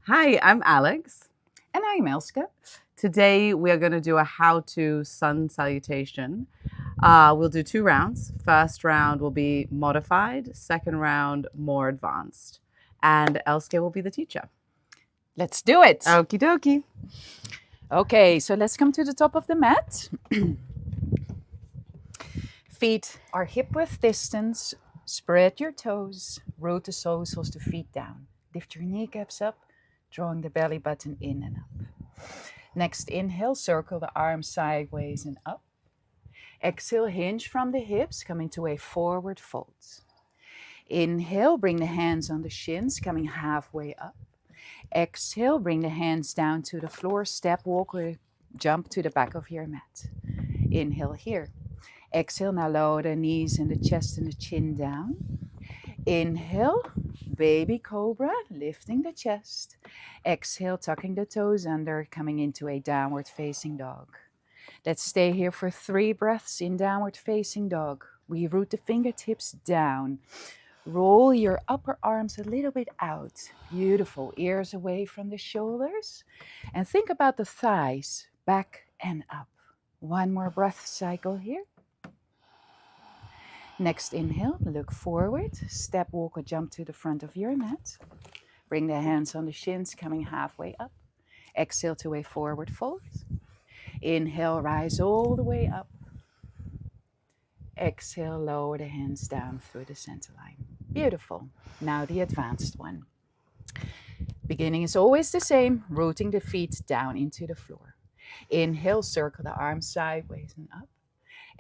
Hi, I'm Alex. And I'm Elske. Today we are going to do a how-to sun salutation. We'll do 2 rounds. First round will be modified, second round more advanced. And Elske will be the teacher. Let's do it. Okie dokie. Okay, so let's come to the top of the mat. Feet are hip-width distance. Spread your toes. Root the soles of the feet down. Lift your kneecaps up, drawing the belly button in and up. Next inhale, circle the arms sideways and up. Exhale, hinge from the hips, coming to a forward fold. Inhale, bring the hands on the shins, coming halfway up. Exhale, bring the hands down to the floor, step, walk, or jump to the back of your mat. Inhale here. Exhale, now lower the knees and the chest and the chin down. Inhale, baby cobra, lifting the chest. Exhale, tucking the toes under, coming into a downward facing dog. Let's stay here for 3 breaths in downward facing dog. We root the fingertips down. Roll your upper arms a little bit out. Beautiful. Ears away from the shoulders. And think about the thighs, back and up. 1 more breath cycle here. Next inhale, look forward. Step, walk, or jump to the front of your mat. Bring the hands on the shins, coming halfway up. Exhale to a forward fold. Inhale, rise all the way up. Exhale, lower the hands down through the center line. Beautiful. Now the advanced one. Beginning is always the same, rooting the feet down into the floor. Inhale, circle the arms sideways and up.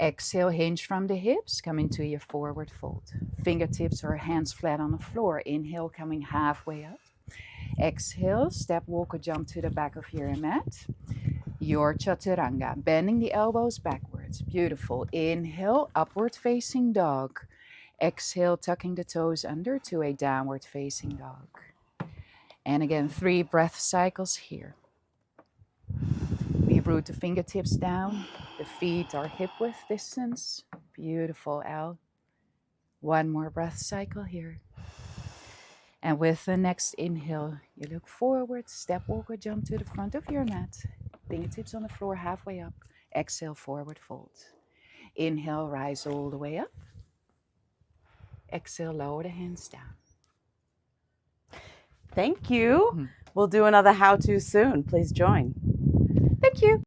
Exhale, hinge from the hips, come into your forward fold. Fingertips or hands flat on the floor. Inhale, coming halfway up. Exhale, step, walk, or jump to the back of your mat. Your Chaturanga, bending the elbows backwards. Beautiful. Inhale, upward facing dog. Exhale, tucking the toes under to a downward facing dog. And again, 3 breath cycles here. We root the fingertips down. The feet are hip-width distance. Beautiful, Al. 1 more breath cycle here. And with the next inhale, you look forward, step, walk, or jump to the front of your mat. Fingertips on the floor, halfway up. Exhale, forward fold. Inhale, rise all the way up. Exhale, lower the hands down. Thank you. We'll do another how-to soon. Please join. Thank you.